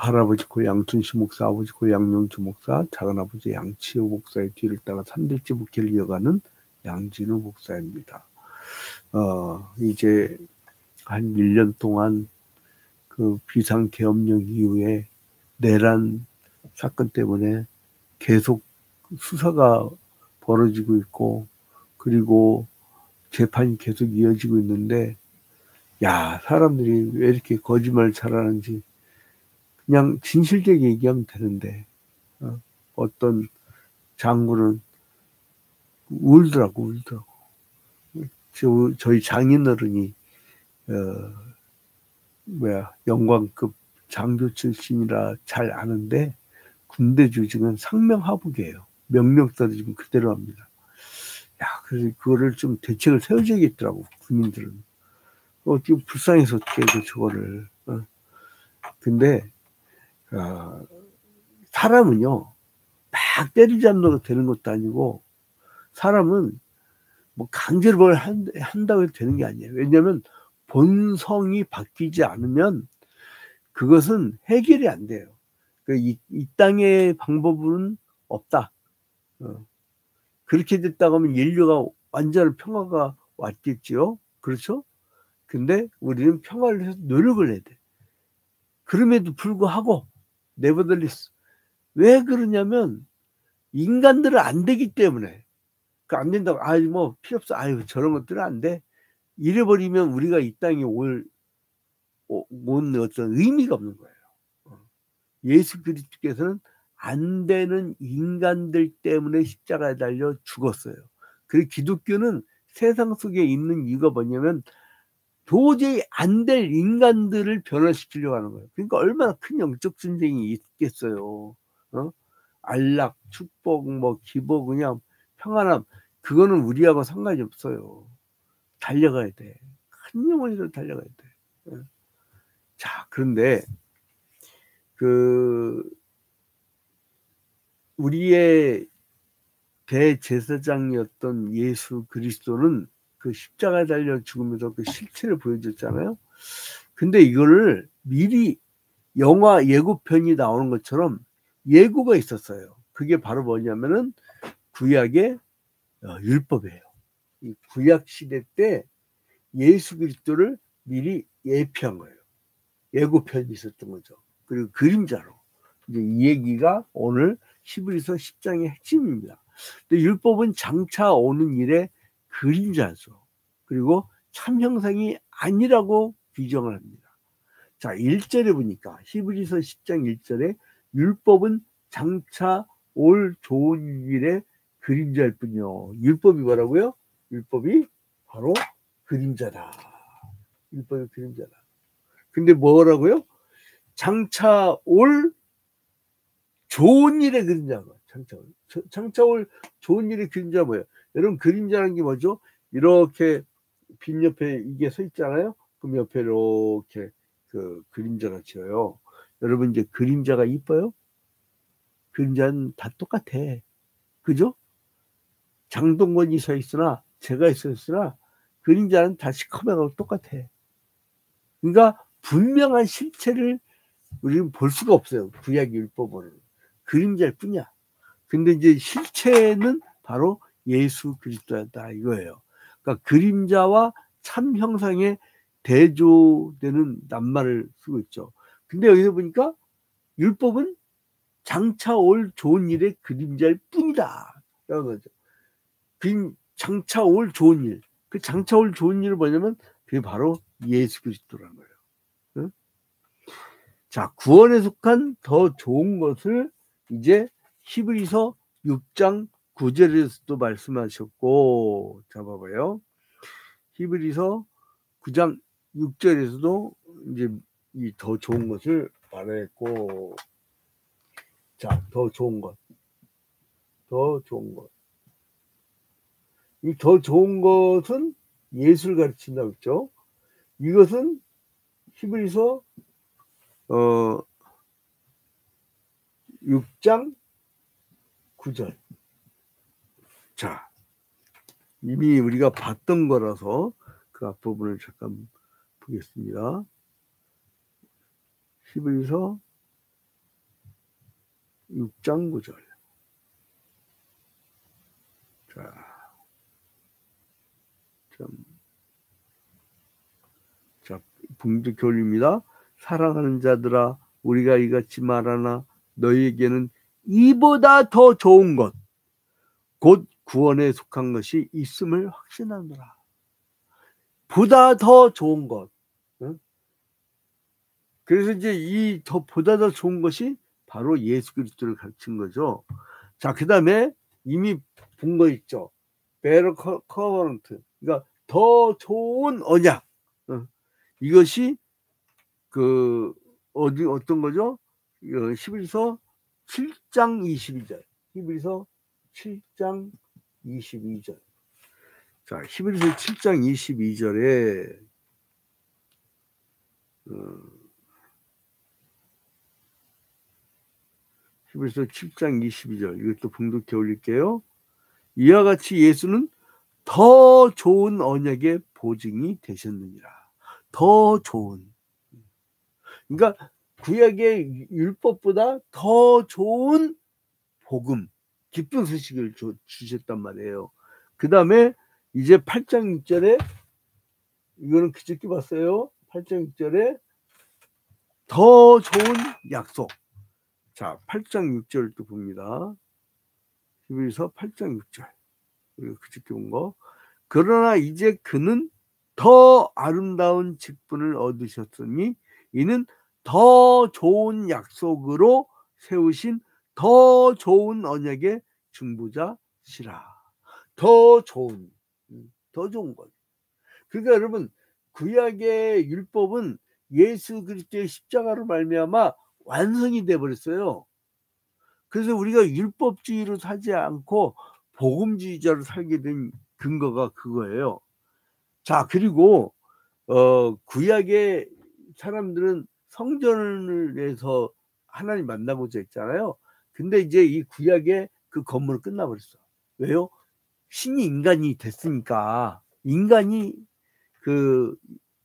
할아버지 고 양춘시 목사, 아버지 고 양용주 목사, 작은아버지 양치호 목사의 뒤를 따라 3대째 목회를 이어가는 양진우 목사입니다. 이제 한 1년 동안 그 비상계엄령 이후에 내란 사건 때문에 계속 수사가 벌어지고 있고, 그리고 재판이 계속 이어지고 있는데, 야, 사람들이 왜 이렇게 거짓말을 잘하는지 그냥 진실되게 얘기하면 되는데, 어떤 장군은 울더라고. 저희 장인어른이 영광급 장교 출신이라 잘 아는데, 군대 조직은 상명하복이에요. 명령 떨어지면 그대로 합니다. 야, 그래서 그거를 좀 대책을 세워줘야겠더라고, 군인들은. 어떻게 불쌍해서 어떻게 해도 저거를. 근데 사람은요, 막 때리잡는 되는 것도 아니고, 사람은 뭐 강제로 뭘 한다고 해도 되는 게 아니에요. 왜냐하면 본성이 바뀌지 않으면 그것은 해결이 안 돼요. 이 땅의 방법은 없다. 그렇게 됐다고 하면 인류가 완전 평화가 왔겠지요. 그렇죠? 근데 우리는 평화를 위해서 노력을 해야 돼. 그럼에도 불구하고 네버덜리스, 왜 그러냐면 인간들은 안 되기 때문에. 안 된다고, 뭐 필요 없어, 저런 것들은 안 돼, 이래버리면 우리가 이 땅에 온 어떤 의미가 없는 거예요. 예수 그리스도께서는 안 되는 인간들 때문에 십자가에 달려 죽었어요. 그리고 기독교는 세상 속에 있는 이유가 뭐냐면 도저히 안 될 인간들을 변화시키려고 하는 거예요. 그러니까 얼마나 큰 영적 전쟁이 있겠어요. 안락, 축복, 뭐 기복, 그냥 평안함, 그거는 우리하고 상관이 없어요. 달려가야 돼. 큰 영혼으로 달려가야 돼. 자, 그런데 우리의 대제사장이었던 예수 그리스도는 그 십자가에 달려 죽으면서 그 실체를 보여줬잖아요. 근데 이거를 미리 영화 예고편이 나오는 것처럼 예고가 있었어요. 그게 바로 뭐냐면은 구약의 율법이에요. 이 구약 시대 때 예수 그리스도를 미리 예표한 거예요. 예고편이 있었던 거죠. 그리고 그림자로. 이제 이 얘기가 오늘 히브리서 10장의 핵심입니다. 근데 율법은 장차 오는 일의 그림자죠. 그리고 참 형상이 아니라고 규정을 합니다. 자, 1절에 보니까 히브리서 10장 1절에 율법은 장차 올 좋은 일의 그림자일 뿐이요. 율법이 뭐라고요? 율법이 바로 그림자다. 율법이 그림자다. 근데 뭐라고요? 장차 올 좋은 일의 그림자가. 장차 올 좋은 일의 그림자 뭐예요? 여러분, 그림자라는 게 뭐죠? 이렇게 빛 옆에 이게 서 있잖아요. 그럼 옆에 이렇게 그 그림자가 지어요. 여러분, 이제 그림자가 이뻐요? 그림자는 다 똑같아. 그죠? 장동건이 서 있으나 제가 있었으나 그림자는 다 시커멓고 똑같아. 그러니까 분명한 실체를 우리는 볼 수가 없어요. 구약 율법으로는 그림자일 뿐이야. 근데 이제 실체는 바로 예수 그리스도다 이거예요. 그러니까 그림자와 참 형상의 대조되는 낱말을 쓰고 있죠. 근데 여기서 보니까 율법은 장차 올 좋은 일의 그림자일 뿐이다. 장차 올 좋은 일. 그 장차 올 좋은 일은 뭐냐면 그게 바로 예수 그리스도라는 거예요. 응? 자, 구원에 속한 더 좋은 것을 이제 히브리서 6장 9절에서도 말씀하셨고, 자, 봐봐요. 히브리서 9장 6절에서도 이제 이 더 좋은 것을 말했고, 자, 더 좋은 것. 더 좋은 것. 이 더 좋은 것은 예수를 가르친다고 했죠. 이것은 히브리서 6장 9절. 자, 이미 우리가 봤던 거라서 그 앞부분을 잠깐 보겠습니다. 히브리서 6장 9절. 자, 봉독 교리입니다. 사랑하는 자들아, 우리가 이같이 말하나 너희에게는 이보다 더 좋은 것, 곧 구원에 속한 것이 있음을 확신하노라. 보다 더 좋은 것. 응? 그래서 이제 보다 더 좋은 것이 바로 예수 그리스도를 가르친 거죠. 자, 그 다음에 이미 본 거 있죠. better covenant. 그러니까 더 좋은 언약. 이것이 어떤 거죠? 히브리서 7장 22절. 히브리서 7장 22절. 자, 히브리서 7장 22절에 히브리서 7장 22절. 이것도 봉독해 올릴게요. 이와 같이 예수는 더 좋은 언약의 보증이 되셨느니라. 더 좋은. 그러니까 구약의 율법보다 더 좋은 복음, 기쁜 소식을 주셨단 말이에요. 그 다음에 이제 8장 6절에 이거는 그저께 봤어요. 8장 6절에 더 좋은 약속. 자, 8장 6절도 봅니다. 히브리서 8장 6절. 이거 그저께 본 거. 그러나 이제 그는 더 아름다운 직분을 얻으셨으니 이는 더 좋은 약속으로 세우신 더 좋은 언약의 중보자시라. 더 좋은 것. 그러니까 여러분, 구약의 율법은 예수 그리스도의 십자가로 말미암아 완성이 돼 버렸어요. 그래서 우리가 율법주의로 살지 않고 복음주의자로 살게 된 근거가 그거예요. 자, 그리고 구약의 사람들은 성전을 해서 하나님 만나고자 했잖아요. 근데 이제 이 구약의 그 건물은 끝나버렸어. 왜요? 신이 인간이 됐으니까 인간이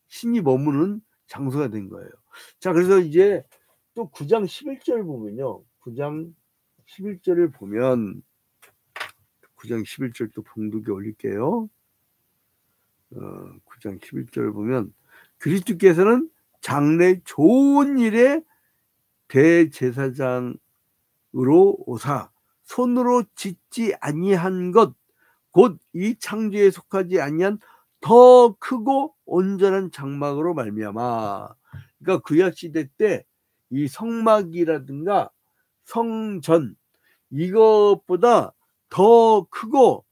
신이 머무는 장소가 된 거예요. 자, 그래서 이제 또 9장 11절 보면요. 9장 11절을 보면 9장 11절 또 봉독에 올릴게요. 9장 11절을 보면 그리스도께서는 장래 좋은 일에 대제사장으로 오사 손으로 짓지 아니한 것 곧 이 창조에 속하지 아니한 더 크고 온전한 장막으로 말미암아. 그러니까 구약 시대 때 이 성막이라든가 성전 이것보다 더 크고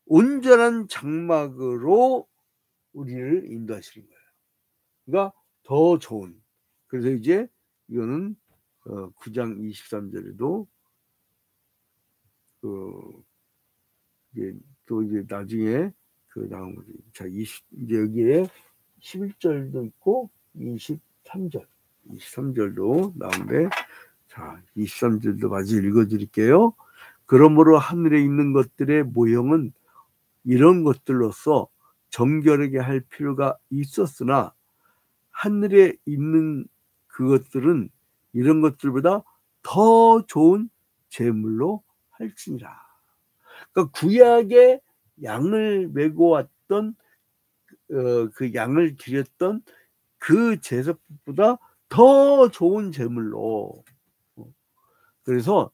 온전한 장막으로 우리를 인도하시는 거예요. 그러니까 더 좋은. 그래서 이제 이거는 9장 23절에도 또 이제 나중에 나온 거죠. 자, 이제 여기에 11절도 있고 23절도 나오는데, 자, 23절도 마저 읽어드릴게요. 그러므로 하늘에 있는 것들의 모형은 이런 것들로서 정결하게 할 필요가 있었으나 하늘에 있는 그것들은 이런 것들보다 더 좋은 제물로 할지니라. 그러니까 구약의 양을 메고 왔던 그 양을 드렸던 그 제사보다 더 좋은 제물로. 그래서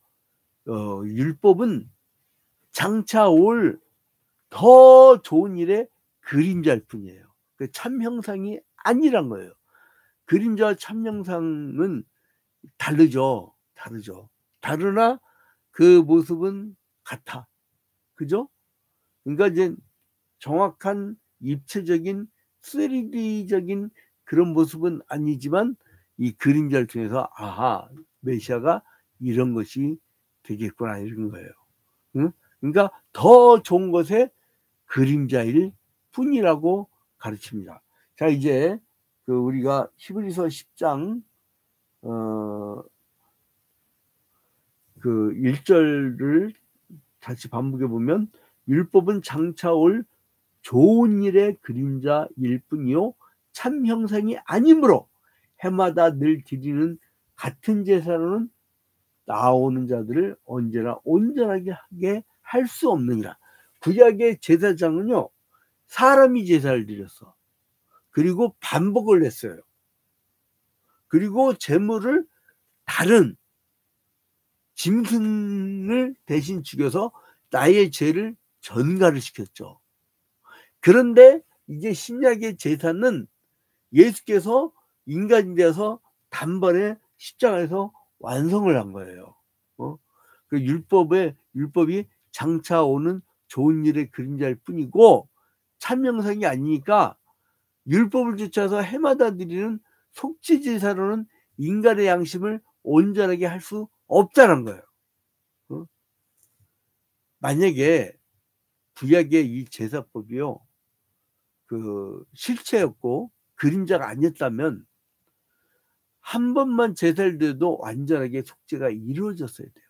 율법은 장차 올 더 좋은 일의 그림자일 뿐이에요. 참 형상이 아니란 거예요. 그림자와 참 형상은 다르죠. 다르나 그 모습은 같아. 그죠? 그러니까 이제 정확한 입체적인 3D적인 그런 모습은 아니지만 이 그림자를 통해서 아하, 메시아가 이런 것이 되겠구나 이런 거예요. 응? 그러니까 더 좋은 것의 그림자일 뿐이라고 가르칩니다. 자, 이제 우리가 히브리서 10장 1절을 다시 반복해 보면 율법은 장차 올 좋은 일의 그림자일 뿐이요 참 형상이 아니므로 해마다 늘 드리는 같은 제사로는 나오는 자들을 언제나 온전하게 하게 할 수 없느니라. 구약의 제사장은요, 사람이 제사를 드렸어. 그리고 반복을 했어요. 그리고 제물을 다른 짐승을 대신 죽여서 나의 죄를 전가를 시켰죠. 그런데 이제 신약의 제사는 예수께서 인간이 되어서 단번에 십자가에서 완성을 한 거예요. 그 율법이 장차 오는 좋은 일의 그림자일 뿐이고 참명성이 아니니까 율법을 쫓아서 해마다 드리는 속죄 제사로는 인간의 양심을 온전하게 할 수 없다는 거예요. 만약에 구약의 이 제사법이요, 그 실체였고 그림자가 아니었다면 한 번만 제사를 드려도 완전하게 속죄가 이루어졌어야 돼요.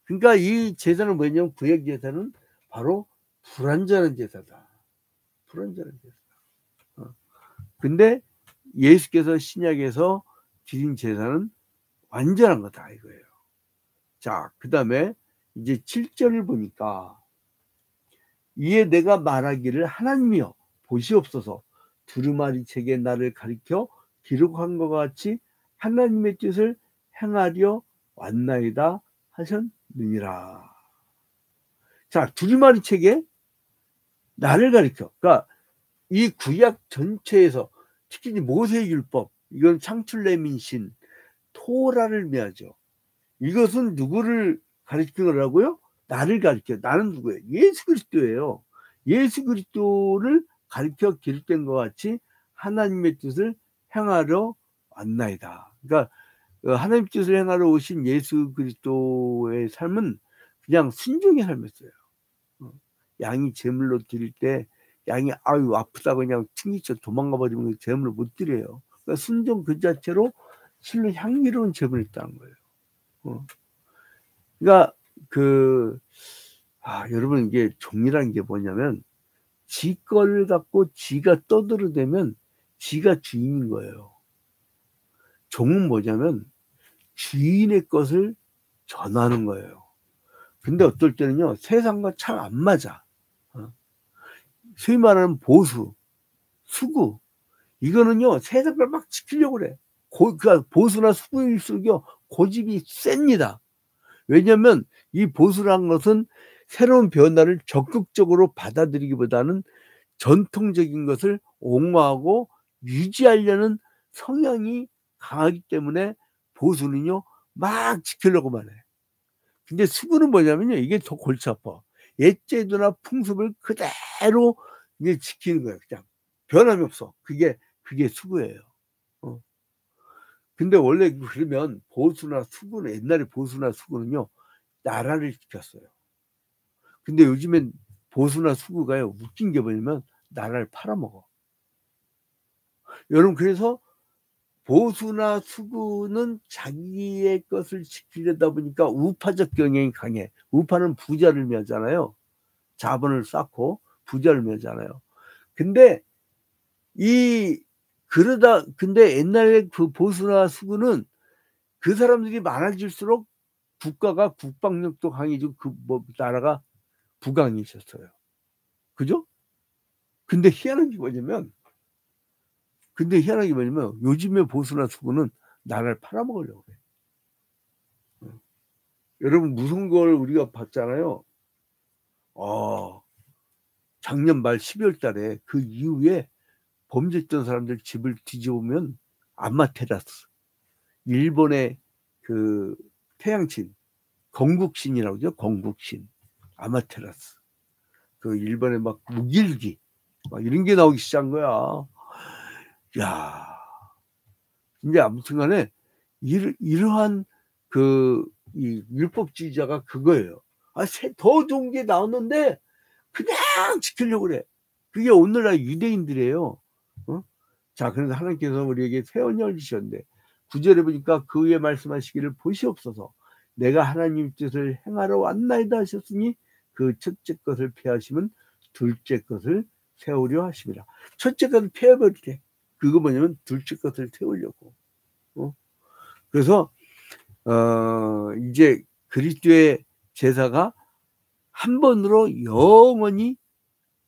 그러니까 이 제사는 뭐냐면, 구약 제사는 바로 불완전한 제사다. 불완전한 제사다. 근데 예수께서 신약에서 드린 제사는 완전한 거다 이거예요. 자, 그 다음에 이제 7절을 보니까, 이에 내가 말하기를 하나님이여 보시옵소서, 두루마리 책에 나를 가리켜 기록한 것 같이 하나님의 뜻을 행하려 왔나이다 하셨느니라. 자, 두루마리 책에 나를 가리켜, 그러니까 이 구약 전체에서 특히 모세의 율법, 이건 창출레민신 토라를 의미하죠. 이것은 누구를 가리키더라고요? 나를 가리켜. 나는 누구예요? 예수 그리스도예요. 예수 그리스도를 가리켜 기록된 것 같이 하나님의 뜻을 행하러 왔나이다. 그러니까 하나님 뜻을 행하러 오신 예수 그리스도의 삶은 그냥 순종의 삶이었어요. 양이 제물로 드릴 때 양이 아유 아프다고 그냥 튕기쳐 도망가 버리면 제물을 못 드려요. 그러니까 순종 그 자체로 실로 향기로운 제물이 있다는 거예요. 그러니까 여러분, 이게 종이라는 게 뭐냐면, 지 거를 갖고 지가 떠들어대면 지가 주인인 거예요. 종은 뭐냐면 주인의 것을 전하는 거예요. 근데 어떨 때는요, 세상과 잘 안 맞아. 소위 말하는 보수, 수구, 이거는요 세상을 막 지키려고 그래. 그러니까 보수나 수구일수록요 고집이 셉니다. 왜냐하면 이 보수라는 것은 새로운 변화를 적극적으로 받아들이기보다는 전통적인 것을 옹호하고 유지하려는 성향이 강하기 때문에 보수는요 막 지키려고만 해. 근데 수구는 뭐냐면요, 이게 더 골치 아파. 옛 제도나 풍습을 그대로 이제 지키는 거예요. 그냥 변함이 없어. 그게 수구예요. 근데 원래 그러면 보수나 수구는, 옛날에 보수나 수구는요 나라를 지켰어요. 근데 요즘엔 보수나 수구가요 웃긴 게 뭐냐면 나라를 팔아먹어. 여러분, 그래서 보수나 수구는 자기의 것을 지키려다 보니까 우파적 경향이 강해. 우파는 부자를 의미하잖아요. 자본을 쌓고 부자를 의미하잖아요. 근데 근데 옛날에 그 보수나 수구는 그 사람들이 많아질수록 국가가 국방력도 강해지고 나라가 부강해졌어요. 그죠? 근데 희한한 게 뭐냐면 요즘의 보수나 수구는 나라를 팔아먹으려고 그래. 여러분, 무슨 걸 우리가 봤잖아요. 작년 말 12월 달에 그 이후에 범죄했던 사람들 집을 뒤져보면 아마테라스, 일본의 그 태양신, 건국신이라고 하죠. 건국신, 아마테라스, 그 일본의 막 무길기 막 이런 게 나오기 시작한 거야. 야, 이제 아무튼간에 이러한 이 율법주의자가 그거예요. 더 좋은 게 나오는데 그냥 지키려고 그래. 그게 오늘날 유대인들이에요. 자, 그래서 하나님께서 우리에게 새 언약을 주셨는데 9절에 보니까 그 위에 말씀하시기를 보시옵소서, 내가 하나님 뜻을 행하러 왔나이다 하셨으니 그 첫째 것을 폐하시면 둘째 것을 세우려 하십니다. 첫째 것을 폐해버릴 때 그거 뭐냐면 둘째 것을 세우려고. 그래서 이제 그리스도의 제사가 한 번으로 영원히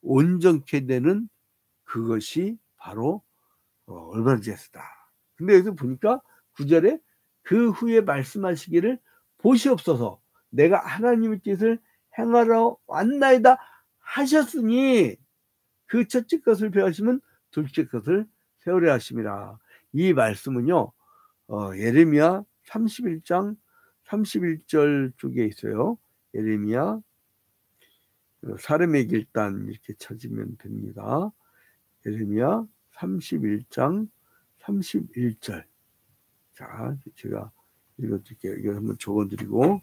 온전케 되는 그것이 바로 올바른 제사다. 근데 여기서 보니까 9절에 그 후에 말씀하시기를 보시옵소서 내가 하나님의 뜻을 행하러 왔나이다 하셨으니 그 첫째 것을 폐하시면 둘째 것을 세우려 하심이라. 이 말씀은요 예레미야 31장 31절 쪽에 있어요. 예레미야 사람의 길단 이렇게 찾으면 됩니다. 예레미야 31장 31절. 자, 제가 읽어드릴게요. 이거 한번 적어드리고.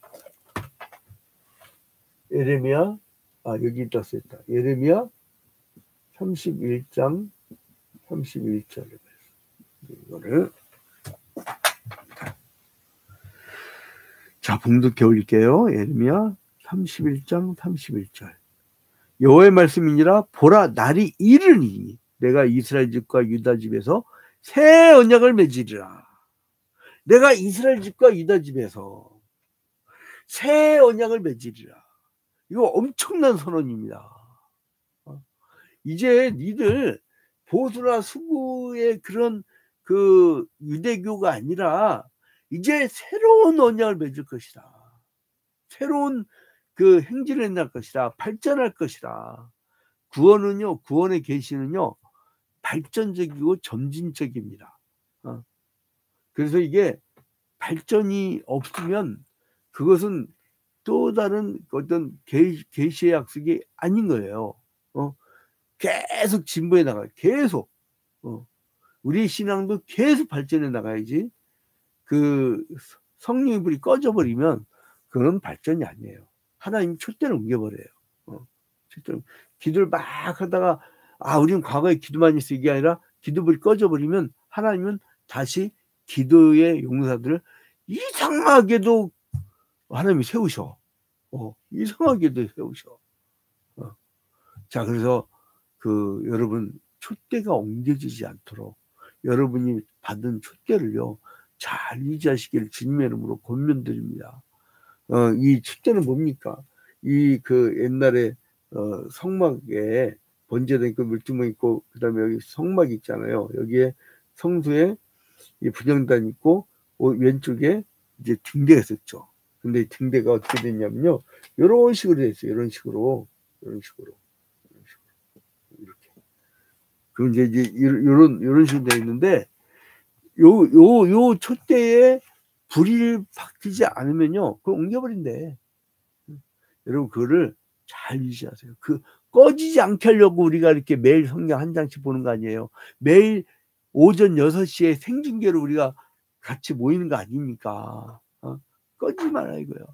예레미야, 여기 있다 써있다. 예레미야 31장 31절. 이거를. 자, 봉독해 올릴게요. 예레미야 31장 31절. 여호와의 말씀이니라 보라 날이 이르니 내가 이스라엘 집과 유다 집에서 새 언약을 맺으리라. 내가 이스라엘 집과 유다 집에서 새 언약을 맺으리라. 이거 엄청난 선언입니다. 이제 니들 보수나 수구의 그런 그 유대교가 아니라 이제 새로운 언약을 맺을 것이다. 새로운 그 행진을 행할 것이다. 발전할 것이다. 구원은요, 구원의 계시는요, 발전적이고 점진적입니다. 그래서 이게 발전이 없으면 그것은 또 다른 어떤 계시의 약속이 아닌 거예요. 계속 진보해 나가요. 계속. 우리 신앙도 계속 발전해 나가야지. 그 성령의 불이 꺼져버리면 그건 발전이 아니에요. 하나님이 촛대를 옮겨버려요. 기도를 막 하다가 우리는 과거에 기도만 했어 이게 아니라 기도불이 꺼져버리면 하나님은 다시 기도의 용사들을 이상하게도 하나님이 세우셔. 이상하게도 세우셔. 자, 그래서 여러분 촛대가 옮겨지지 않도록 여러분이 받은 촛대를요 잘 유지하시기를 주님의 이름으로 권면드립니다. 이 촛대는 뭡니까? 옛날에 성막에 번제된 그 물두멍 있고 그다음에 여기 성막 있잖아요. 여기에 성수에 이 분향단 있고 왼쪽에 이제 등대가 있었죠. 근데 이 등대가 어떻게 됐냐면요. 이런 식으로 돼 있어요. 이런 식으로 이렇게. 그럼 이제 이런 식으로 돼 있는데 요 촛대에 불이 박히지 않으면요, 그걸 옮겨버린대. 여러분 그거를 잘 유지하세요. 꺼지지 않게 하려고 우리가 이렇게 매일 성경 한 장씩 보는 거 아니에요. 매일 오전 6시에 생중계로 우리가 같이 모이는 거 아닙니까? 꺼지지 마라 이거예요.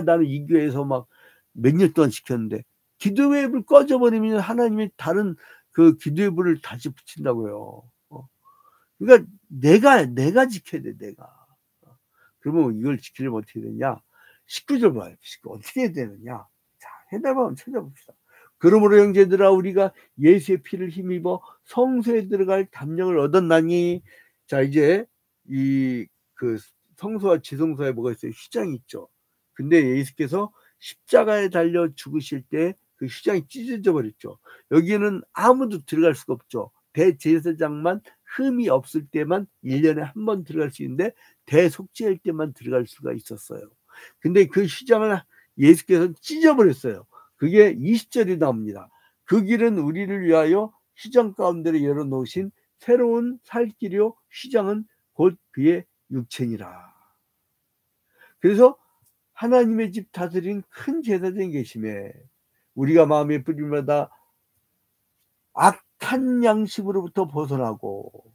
나는 이 교회에서 막 몇 년 동안 지켰는데 기도의 불 꺼져버리면 하나님이 다른 그 기도의 불을 다시 붙인다고요. 그러니까 내가 지켜야 돼, 내가. 그러면 이걸 지키려면 어떻게 되냐? 19절 봐요. 어떻게 해야 되느냐? 자, 해답을 한번 찾아봅시다. 그러므로 형제들아 우리가 예수의 피를 힘입어 성소에 들어갈 담력을 얻었나니. 자, 이제 그 성소와 지성소에 뭐가 있어요? 휘장이 있죠. 근데 예수께서 십자가에 달려 죽으실 때 그 휘장이 찢어져 버렸죠. 여기는 아무도 들어갈 수가 없죠. 대제사장만 흠이 없을 때만 1년에 한 번 들어갈 수 있는데 대속죄할 때만 들어갈 수가 있었어요. 근데 그 휘장을 예수께서 찢어버렸어요. 그게 20절이 나옵니다. 그 길은 우리를 위하여 휘장 가운데로 열어놓으신 새로운 살 길이요 휘장은 곧 그의 육체니라. 그래서 하나님의 집 다스린 큰 제사장이 계심에 우리가 마음의 뿌림마다 악한 양심으로부터 벗어나고.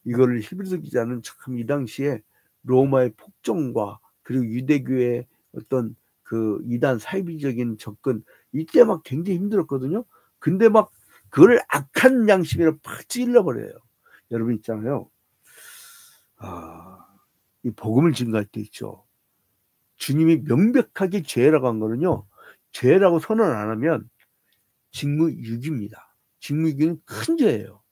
이거를 히브리서 기자는 참 이 당시에 로마의 폭정과 그리고 유대교의 어떤 그 이단 사이비적인 접근 이때 막 굉장히 힘들었거든요. 근데 막 그걸 악한 양심으로 팍 찔러버려요. 여러분 있잖아요. 이 복음을 증거할 때 있죠. 주님이 명백하게 죄라고 한 거는요. 죄라고 선언 안 하면 직무유기입니다. 직무유기는 큰 죄예요.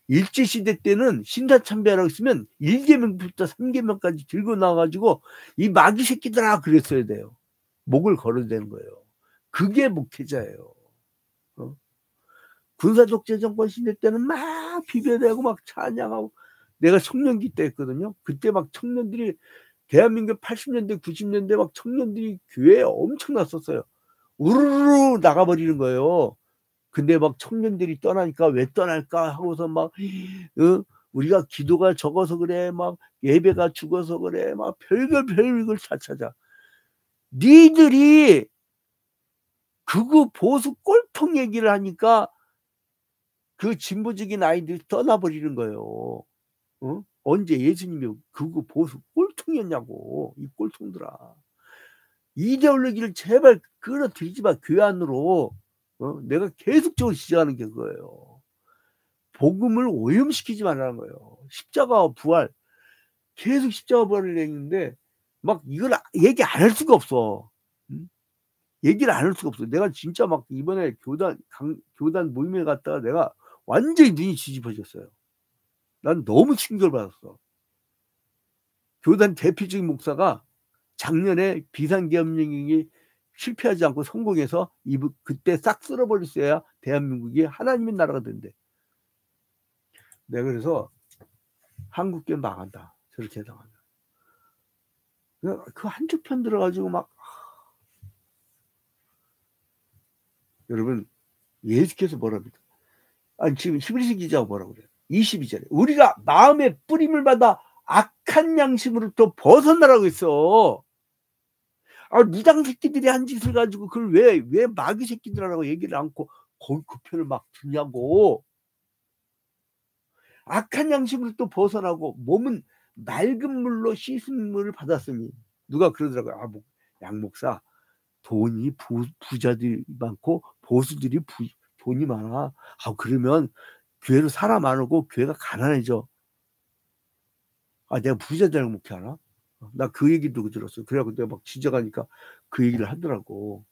일제시대 때는 신사참배라고 했으면 1계명부터 3계명까지 들고 나와가지고 이 마귀 새끼들아 그랬어야 돼요. 목을 걸어야 되는 거예요. 그게 목회자예요. 군사독재 정권 시대 때는 막 비벼대고 막 찬양하고, 내가 청년기 때 했거든요. 그때 막 청년들이, 대한민국 80년대 90년대 막 청년들이 교회에 엄청 났었어요. 우르르 나가버리는 거예요. 근데 막 청년들이 떠나니까 왜 떠날까 하고서 막 우리가 기도가 적어서 그래, 막 예배가 죽어서 그래, 막 별걸 다 찾아. 니들이 극우 보수 꼴통 얘기를 하니까 그 진보적인 아이들이 떠나버리는 거예요. 언제 예수님이 극우 보수 꼴통이었냐고. 이 꼴통들아, 이데올로기를 제발 끌어들이지 마, 교회 안으로. 내가 계속적으로 지적하는 게 그거예요. 복음을 오염시키지 말라는 거예요. 십자가와 부활, 계속 십자가 부활을 했는데 막 이걸 얘기 안 할 수가 없어. 얘기를 안 할 수가 없어. 내가 진짜 막 이번에 교단 모임에 갔다가 내가 완전히 눈이 뒤집어졌어요. 난 너무 충격을 받았어. 교단 대표적인 목사가 작년에 비상계엄령이 실패하지 않고 성공해서 그때 싹 쓸어버렸어야 대한민국이 하나님의 나라가 된대. 내가 그래서 한국교회 망한다, 저렇게 당하면. 그 한쪽 편 들어가지고 막, 여러분, 예수께서 뭐랍니까? 아니, 지금 히브리서 기자가 뭐라고 그래요? 22절에 우리가 마음의 뿌림을 받아 악한 양심으로부터 벗어나라고 했어. 무당 새끼들이 한 짓을 가지고 그걸 왜 마귀 새끼들이라고 얘기를 않고 거기 그 편을 막 듣냐고. 악한 양심으로부터 벗어나고 몸은 맑은 물로 씻음을 받았으니. 누가 그러더라고요. 양 목사, 돈이 부자들이 많고 보수들이 돈이 많아. 그러면 교회로 사람 안 오고 교회가 가난해져. 내가 부자들이랑 목회하나? 나 그 얘기도 들었어. 그래갖고 내가 막 지적하니까 그 얘기를 하더라고.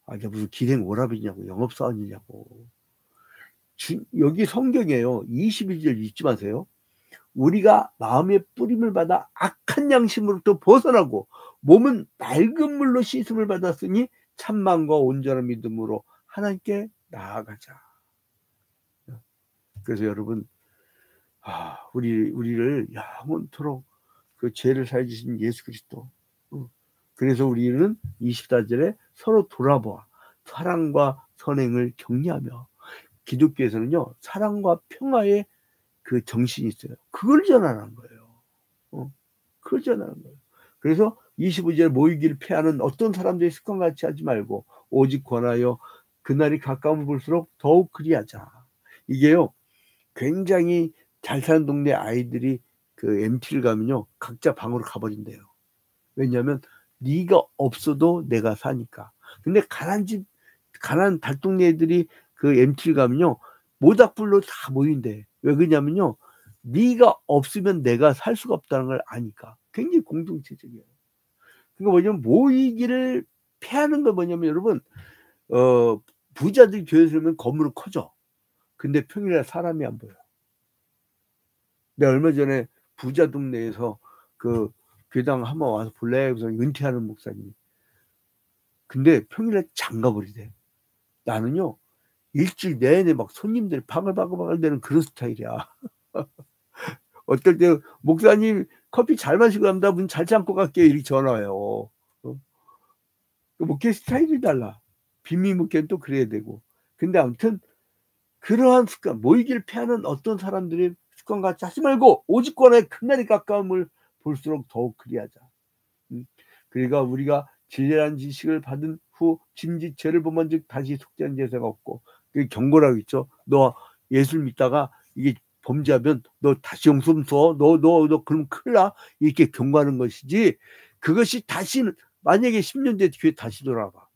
내가 무슨 기생 오랍이냐고, 영업사원이냐고. 여기 성경이에요. 21절 잊지 마세요. 우리가 마음의 뿌림을 받아 악한 양심으로부터 벗어나고 몸은 맑은 물로 씻음을 받았으니 참만과 온전한 믿음으로 하나님께 나아가자. 그래서 여러분, 우리를 영원토록 그 죄를 사해 주신 예수 그리스도. 그래서 우리는 24절에 서로 돌아보아 사랑과 선행을 격려하며, 기독교에서는요, 사랑과 평화의 그 정신이 있어요. 그걸 전하는 거예요. 그걸 전하는 거예요. 그래서 25절 모이기를 피하는 어떤 사람들의 습관같이 하지 말고 오직 권하여 그날이 가까움을 볼수록 더욱 그리하자. 이게요, 굉장히 잘 사는 동네 아이들이 그 MT를 가면요, 각자 방으로 가버린대요. 왜냐하면 네가 없어도 내가 사니까. 근데 가난 달동네 애들이 그 MT를 가면요, 모닥불로 다 모인대. 왜 그러냐면요, 네가 없으면 내가 살 수가 없다는 걸 아니까. 굉장히 공동체적이에요. 그러니까 뭐냐면 모이기를 피하는 거 뭐냐면, 여러분, 부자들 교회에서 오면 건물은 커져. 근데 평일에 사람이 안 보여. 내가 얼마 전에 부자 동네에서 그 교당 한번 와서 볼래? 그래서 은퇴하는 목사님. 근데 평일에 장가버리대. 나는요, 일주일 내내 막 손님들 바글바글 되는 그런 스타일이야. 어떨 때 목사님 커피 잘 마시고 갑니다, 문 잘 참고 갈게요, 이렇게 전화해요. 목회 스타일이 달라. 빈미 목회는 또 그래야 되고. 근데 아무튼 그러한 습관, 모이기를 피하는 어떤 사람들의 습관같이 하지 말고 오직 권하여 그날이 가까움을 볼수록 더욱 그리하자. 그러니까 우리가 진리란 지식을 받은 후 짐짓 죄를 범한즉 다시 속죄한 제사가 없고, 그 경고라고 있죠. 너 예수를 믿다가 이게 범죄하면 너 다시 용서 써. 너 그러면 큰일 나. 이렇게 경고하는 것이지, 그것이 다시는, 만약에 10년 뒤에 교회 다시 돌아가,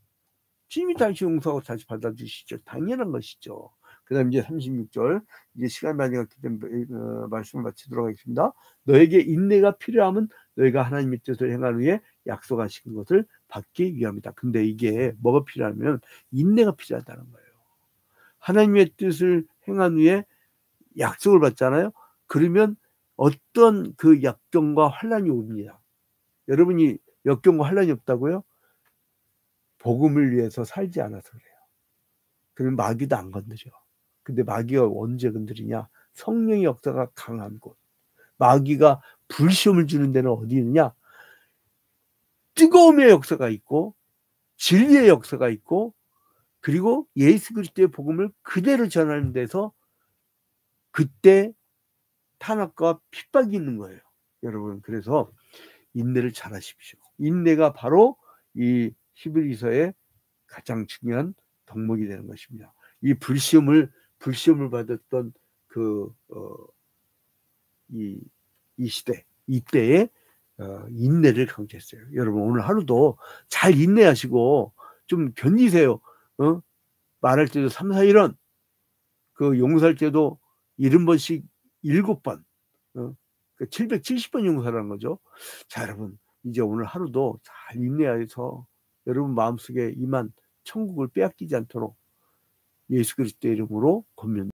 주님이 다시 용서하고 다시 받아주시죠. 당연한 것이죠. 그 다음 이제 36절, 이제 시간 많이 갔기 때문에 말씀을 마치도록 하겠습니다. 너에게 인내가 필요하면 너희가 하나님의 뜻을 행한 후에 약속하신 것을 받기 위함이다. 근데 이게 뭐가 필요하면 인내가 필요하다는 거예요. 하나님의 뜻을 행한 후에 약속을 받잖아요. 그러면 어떤 그 역경과 환란이 옵니다. 여러분이 역경과 환란이 없다고요? 복음을 위해서 살지 않아서 그래요. 그러면 마귀도 안 건드려. 근데 마귀가 언제 건드리냐? 성령의 역사가 강한 곳. 마귀가 불시험을 주는 데는 어디 있느냐? 뜨거움의 역사가 있고 진리의 역사가 있고 그리고 예수 그리스도의 복음을 그대로 전하는 데서 그때 탄압과 핍박이 있는 거예요. 여러분, 그래서 인내를 잘 하십시오. 인내가 바로 이 히브리서의 가장 중요한 덕목이 되는 것입니다. 이 불시험을 받았던 이 시대, 이때에 인내를 강조했어요. 여러분, 오늘 하루도 잘 인내하시고 좀 견디세요. 말할 때도 3, 4, 1원, 용서할 때도 70번씩 7번, 770번 용서하라는 거죠. 자, 여러분, 이제 오늘 하루도 잘 인내해서 여러분 마음속에 임한 천국을 빼앗기지 않도록 예수 그리스도의 이름으로 권면